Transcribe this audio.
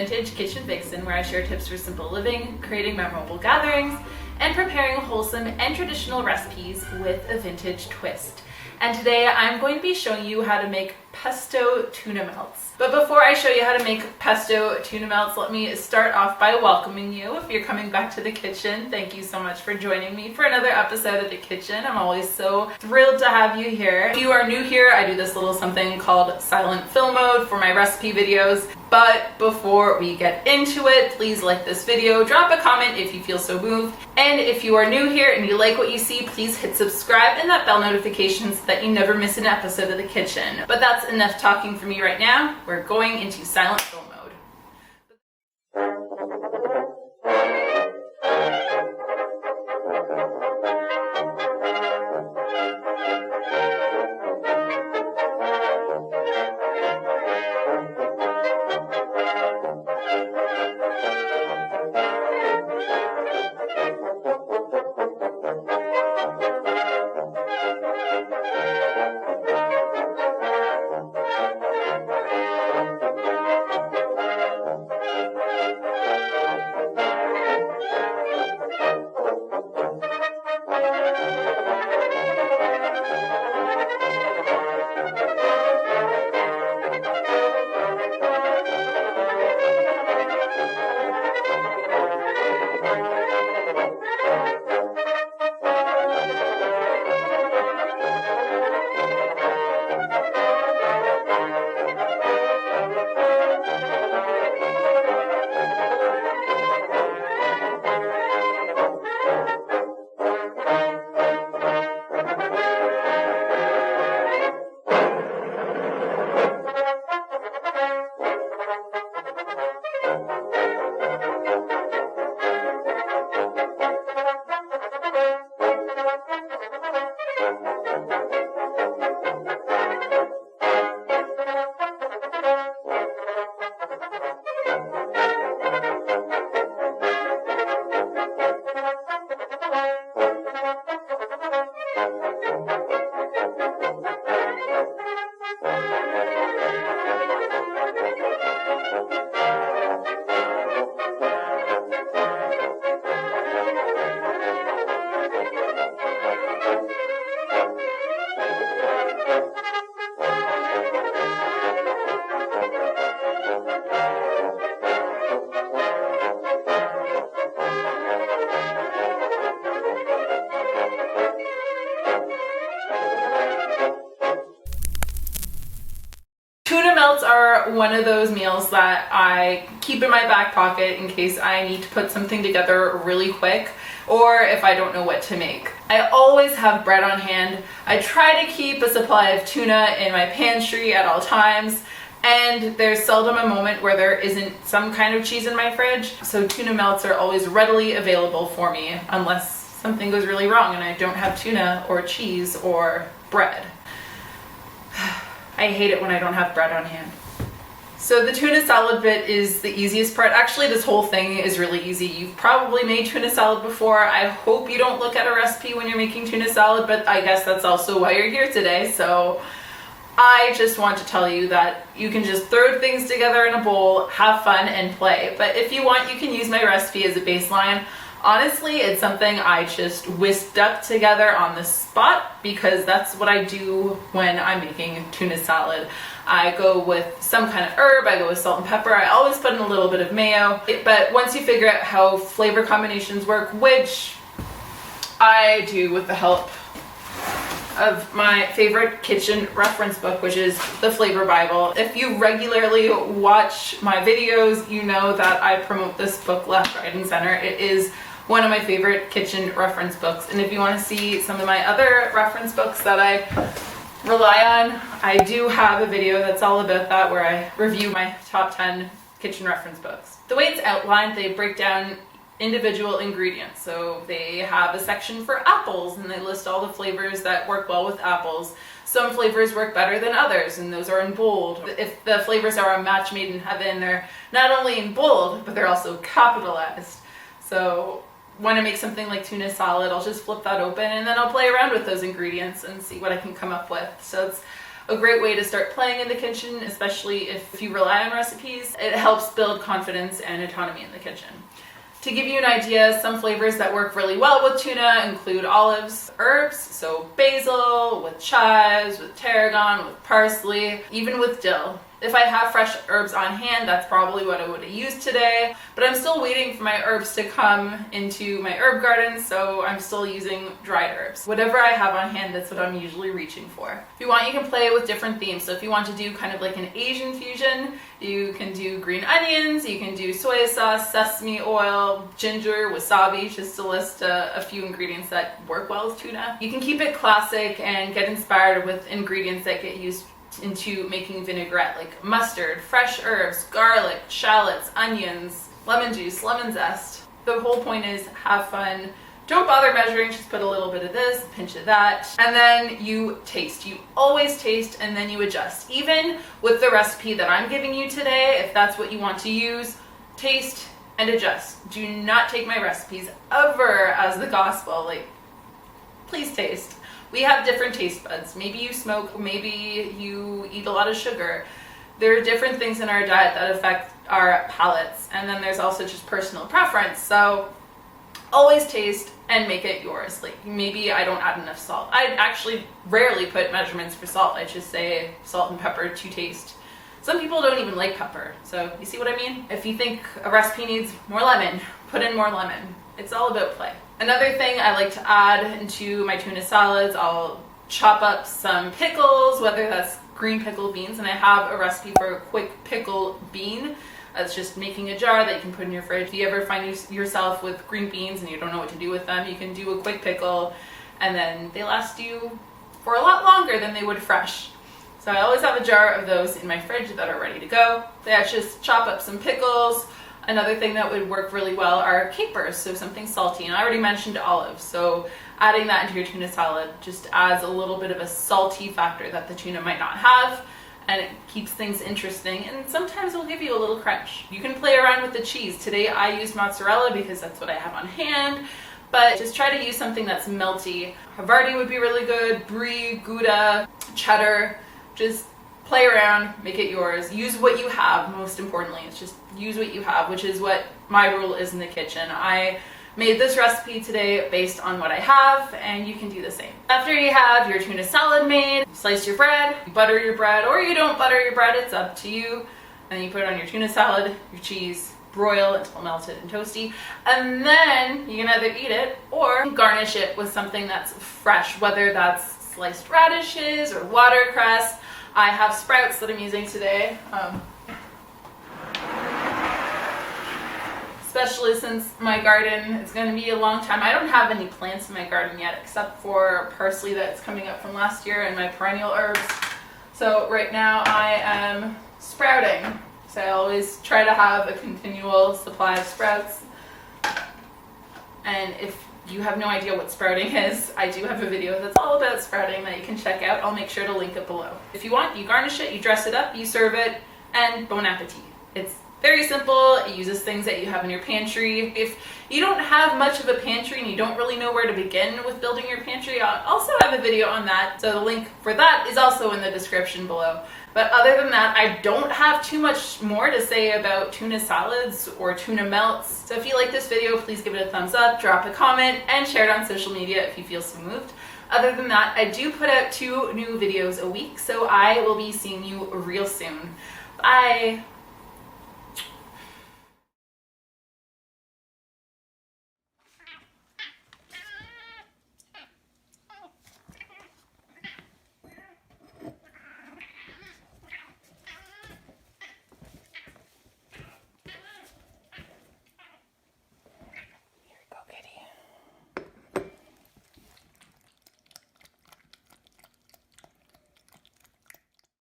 Vintage Kitchen Vixen, where I share tips for simple living, creating memorable gatherings, and preparing wholesome and traditional recipes with a vintage twist. And today I'm going to be showing you how to make pesto tuna melts. But before I show you how to make pesto tuna melts, let me start off by welcoming you. If you're coming back to the kitchen, thank you so much for joining me for another episode of the kitchen. I'm always so thrilled to have you here. If you are new here, I do this little something called silent film mode for my recipe videos. But before we get into it, please like this video, drop a comment if you feel so moved. And if you are new here and you like what you see, please hit subscribe and that bell notification so that you never miss an episode of the kitchen. But that's enough talking for me right now. We're going into silent film mode. Tuna melts are one of those meals that I keep in my back pocket in case I need to put something together really quick or if I don't know what to make. I always have bread on hand. I try to keep a supply of tuna in my pantry at all times, and there's seldom a moment where there isn't some kind of cheese in my fridge, so tuna melts are always readily available for me unless something goes really wrong and I don't have tuna or cheese or bread. I hate it when I don't have bread on hand. So the tuna salad bit is the easiest part. Actually, this whole thing is really easy. You've probably made tuna salad before. I hope you don't look at a recipe when you're making tuna salad, but I guess that's also why you're here today. So I just want to tell you that you can just throw things together in a bowl, have fun, and play. But if you want, you can use my recipe as a baseline. Honestly, it's something I just whisked up together on the spot because that's what I do when I'm making tuna salad. I go with some kind of herb, I go with salt and pepper, I always put in a little bit of mayo, but once you figure out how flavor combinations work, which I do with the help of my favorite kitchen reference book, which is the Flavor Bible. If you regularly watch my videos, you know that I promote this book left, right, and center. It is one of my favorite kitchen reference books. And if you want to see some of my other reference books that I rely on, I do have a video that's all about that where I review my top 10 kitchen reference books. The way it's outlined, they break down individual ingredients. So they have a section for apples and they list all the flavors that work well with apples. Some flavors work better than others and those are in bold. If the flavors are a match made in heaven, they're not only in bold, but they're also capitalized. So when I make something like tuna salad, I'll just flip that open and then I'll play around with those ingredients and see what I can come up with. So it's a great way to start playing in the kitchen, especially if you rely on recipes. It helps build confidence and autonomy in the kitchen. To give you an idea, some flavors that work really well with tuna include olives, herbs, so basil, with chives, with tarragon, with parsley, even with dill. If I have fresh herbs on hand, that's probably what I would have used today, but I'm still waiting for my herbs to come into my herb garden, so I'm still using dried herbs. Whatever I have on hand, that's what I'm usually reaching for. If you want, you can play with different themes. So if you want to do kind of like an Asian fusion, you can do green onions, you can do soy sauce, sesame oil, ginger, wasabi, just to list a few ingredients that work well with tuna. You can keep it classic and get inspired with ingredients that get used into making vinaigrette, like mustard, fresh herbs, garlic, shallots, onions, lemon juice, lemon zest. The whole point is have fun. Don't bother measuring, just put a little bit of this, a pinch of that, and then you taste. You always taste and then you adjust. Even with the recipe that I'm giving you today, if that's what you want to use, taste and adjust. Do not take my recipes ever as the gospel. Like, please taste. We have different taste buds. Maybe you smoke, maybe you eat a lot of sugar. There are different things in our diet that affect our palates, and then there's also just personal preference. So always taste and make it yours. Like, maybe I don't add enough salt. I actually rarely put measurements for salt. I just say salt and pepper to taste. Some people don't even like pepper, so you see what I mean? If you think a recipe needs more lemon, put in more lemon. It's all about play. Another thing I like to add into my tuna salads, I'll chop up some pickles, whether that's green pickled beans, and I have a recipe for a quick pickle bean. That's just making a jar that you can put in your fridge. If you ever find yourself with green beans and you don't know what to do with them, you can do a quick pickle and then they last you for a lot longer than they would fresh. So I always have a jar of those in my fridge that are ready to go. I just chop up some pickles. Another thing that would work really well are capers, so something salty. And I already mentioned olives, so adding that into your tuna salad just adds a little bit of a salty factor that the tuna might not have, and it keeps things interesting, and sometimes it'll give you a little crunch. You can play around with the cheese. Today I used mozzarella because that's what I have on hand, but just try to use something that's melty. Havarti would be really good, brie, Gouda, cheddar. Just play around, make it yours. Use what you have, most importantly. It's just use what you have, which is what my rule is in the kitchen. I made this recipe today based on what I have, and you can do the same. After you have your tuna salad made, you slice your bread, you butter your bread, or you don't butter your bread, it's up to you. And then you put it on your tuna salad, your cheese, broil until melted and toasty, and then you can either eat it or garnish it with something that's fresh, whether that's sliced radishes or watercress. I have sprouts that I'm using today, especially since my garden is going to be a long time. I don't have any plants in my garden yet except for parsley that's coming up from last year and my perennial herbs. So right now I am sprouting. So I always try to have a continual supply of sprouts. And if you have no idea what sprouting is, I do have a video that's all about sprouting that you can check out. I'll make sure to link it below. If you want, you garnish it, you dress it up, you serve it, and bon appetit. It's very simple. It uses things that you have in your pantry. If you don't have much of a pantry and you don't really know where to begin with building your pantry, I'll also have a video on that. So the link for that is also in the description below. But other than that, I don't have too much more to say about tuna salads or tuna melts. So if you like this video, please give it a thumbs up, drop a comment, and share it on social media if you feel so moved. Other than that, I do put out 2 new videos a week, so I will be seeing you real soon. Bye!